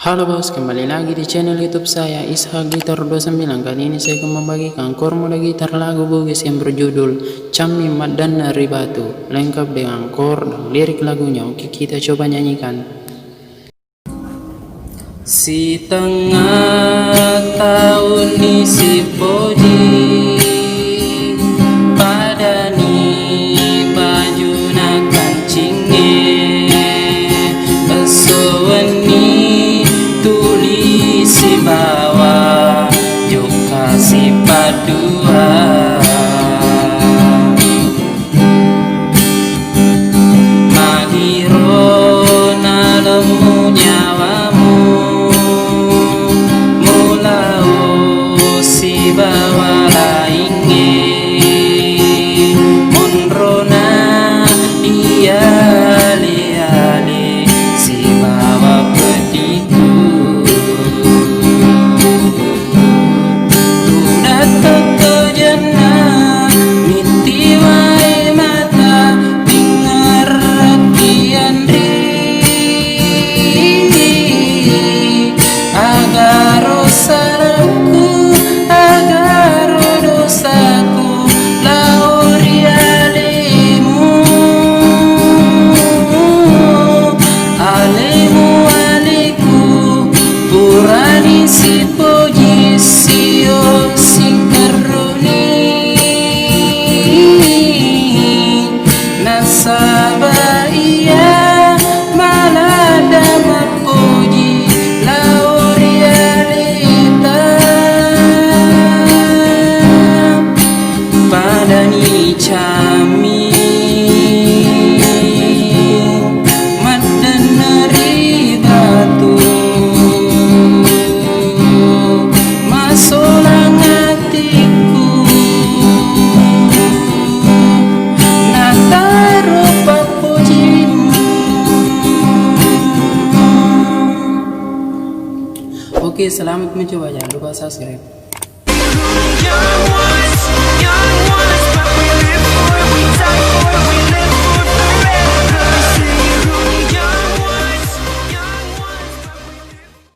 Halo bos, kembali lagi di channel YouTube saya Ishak Gitar 29. Kali ini saya akan membagikan formula gitar lagu Bugis yang berjudul Cami Madan dari Batu, lengkap dengan chord dan lirik lagunya. Oke, kita coba nyanyikan. Si tengah tahun ni si poji padani baju nak kancingnya esoweni si bawa juga si padua mahiro na lemu nyawamu mulao si bawa lainge monrona dia ale si bawa petiku si poji sio sing karuni nasaba iya malada mapoji laurialita padani cami madan dari batu Oke, selamat mencoba, jangan lupa subscribe.